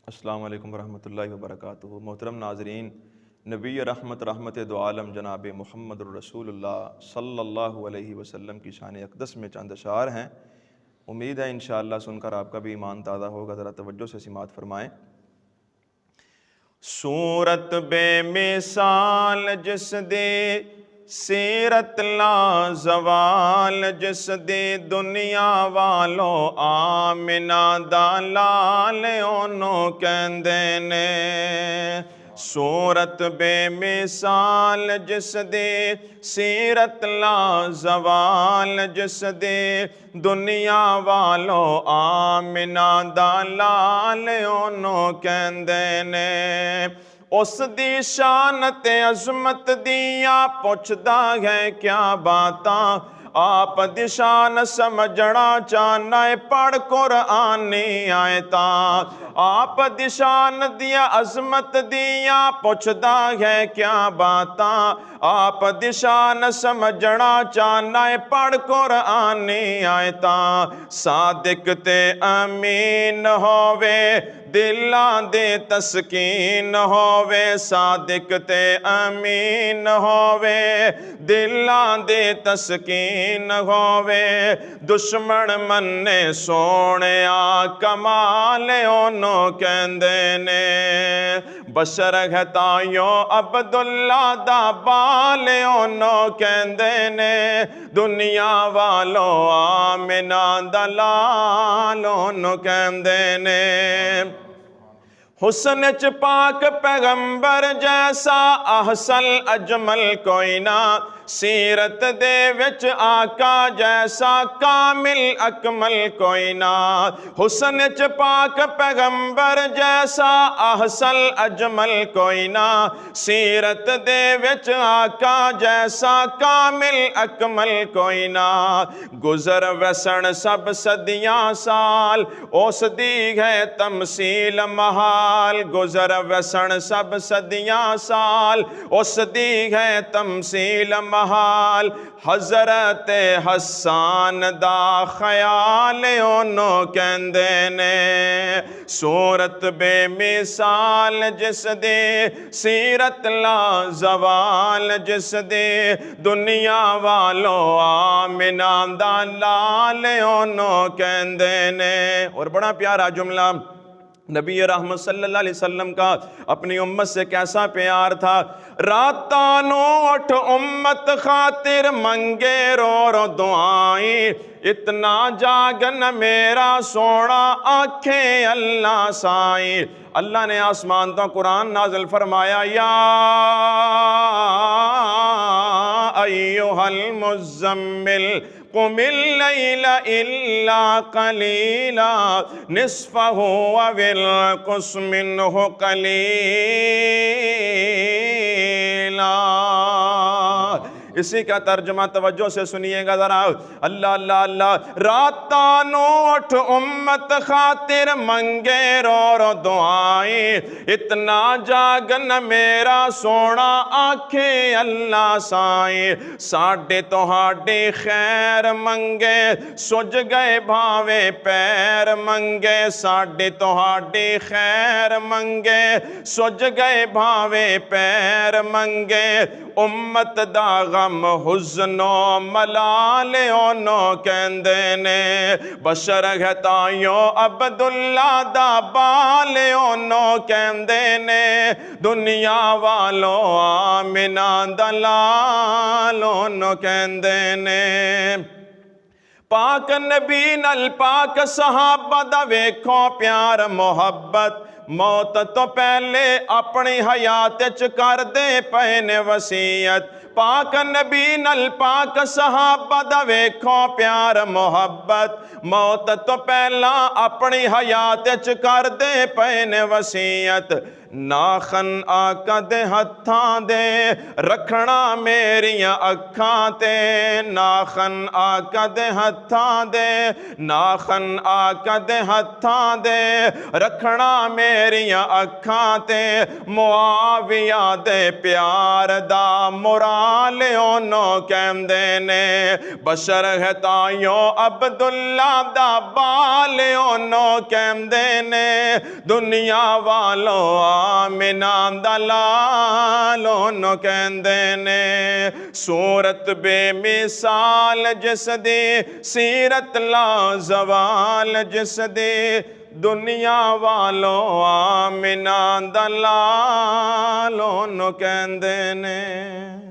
السلام علیکم ورحمۃ اللہ وبرکاتہ۔ محترم ناظرین، نبی رحمت دو عالم جناب محمد الرسول اللہ صلی اللہ علیہ وسلم کی شان اقدس میں چند اشعار ہیں، امید ہے انشاءاللہ سن کر آپ کا بھی ایمان تازہ ہوگا۔ ذرا توجہ سے سماعت فرمائیں۔ صورت بے مثال جس دے، سیرت لا زوال جس دے، دنیا والو آمنہ دا لال اونوں کہندے نے۔ صورت بے مثال جس دے، سیرت لا زوال جس دے، دنیا والو آمنہ دا لال اونوں کہندے نے۔ اس دی شان تے عظمت دیا پوچھدا ہے کیا باتاں، آپ دی شان سمجھنا چاہنا ہے پڑھ قرآنی آیتاں۔ آپ دی شان دیا عظمت دیا پوچھدا ہے کیا باتاں، آپ دی شان سمجھنا چاہنا ہے پڑھ قرآنی آیتاں۔ صادق تے امین ہووے، دلاں دے تسکین ہووے، صادق تے امین ہووے، دلاں دے تسکین ہووے، دشمن مننے سونیا کمال اونوں کہندے نے۔ بشر ہے تائیوں عبداللہ دا بال اونوں کہندے نے، دنیا والو آمنہ دا لال اونوں کہندے نے۔ حسن چ پاک پیغمبر جیسا احسن اجمل کوئی نہ، سیرت دے وچ آقا جیسا کامل اکمل کوئی نہ۔ حسن چ پاک پیغمبر جیسا احسن اجمل کوئی نہ، سیرت دے وچ آقا جیسا کامل اکمل کوئی نہ۔ گزر وسن سب صدیاں سال، اس دی ہے تمثیل محال، گزر وسن سب صدیاں سال، اس دی ہے تمثیل محال۔ حضرت حسان دا خیال اونوں کہندے نے۔ صورت بے مثال جس دے، سیرت لا زوال جس دے، دنیا والو آمنہ دا لال اونوں کہندے نے۔ اور بڑا پیارا جملہ نبی رحمت صلی اللہ علیہ وسلم کا اپنی امت سے کیسا پیار تھا۔ راتانو اٹھ امت خاطر منگے رو رو دعائیں، اتنا جاگن میرا سونا آنکھیں اللہ سائیں۔ اللہ نے آسمان تو قرآن نازل فرمایا، یا ایھا المزمل قم اللیل الا قلیلا نصفہ او انقص منہ قلیلا۔ اسی کا ترجمہ توجہ سے سنیے گا ذرا۔ اللہ اللہ اللہ۔ راتانو اٹھ امت خاطر منگے رو رو دعائیں، اتنا جاگن میرا سونا آنکھیں اللہ سائیں۔ ساڈے تہاڈے خیر منگے، سج گئے بھاوے پیر منگے، ساڈے تہاڈے خیر منگے، سج گئے بھاوے پیر منگے۔ امت دا غم حزن و ملال اونوں کہندے نے۔ بشر ہے تائیوں عبداللہ دا بال اونوں کہندے نے، دنیا والو آمنہ دا لال اونوں کہندے نے۔ پاک نبی نال پاک صحابہ دا ویکھو پیار محبت، موت تو پہلے اپنی حیات چ کر دے پئے نے وصیت۔ پاک نبی نال پاک صحابہ دا ویکھو پیار محبت، موت تو پہلا اپنی حیات چ کر دے پئے نے وصیت۔ ناخن آقا دے ہتھاں دے، رکھنا میریاں اکھاں تے، ناخن آقا دے ہتھاں دے، ناخن آقا دے ہتھاں دے، رکھنا میریاں ਮੇਰੀਆਂ ਅੱਖਾਂ ਤੇ ਮੁਆਵੀਆ ਦੇ ਪਿਆਰ ਦਾ ਮੁਰਾਲ ਉਹਨੂੰ ਕਹਿੰਦੇ ਨੇ ਬਸ਼ਰ ਹੈ ਤਾਈਓ ਅਬਦੁੱਲਾ ਦਾ ਬਾਲ ਉਹਨੂੰ ਕਹਿੰਦੇ ਨੇ ਦੁਨੀਆ ਵਾਲੋਂ ਆਮਿਨਾ ਦਾ ਲਾਲ ਉਹਨੂੰ ਕਹਿੰਦੇ ਨੇ ਸੂਰਤ ਬੇਮਿਸਾਲ ਜਿਸ ਦੀ ਸੀਰਤ ਲਾ ਜ਼ਵਾਲ ਜਿਸ ਦੀ ਦੁਨੀਆ ਵਾਲੋਂ ਆਮਿਨਾ ਦਾ ਲਾਲ ਉਹਨੂੰ ਕਹਿੰਦੇ ਨੇ।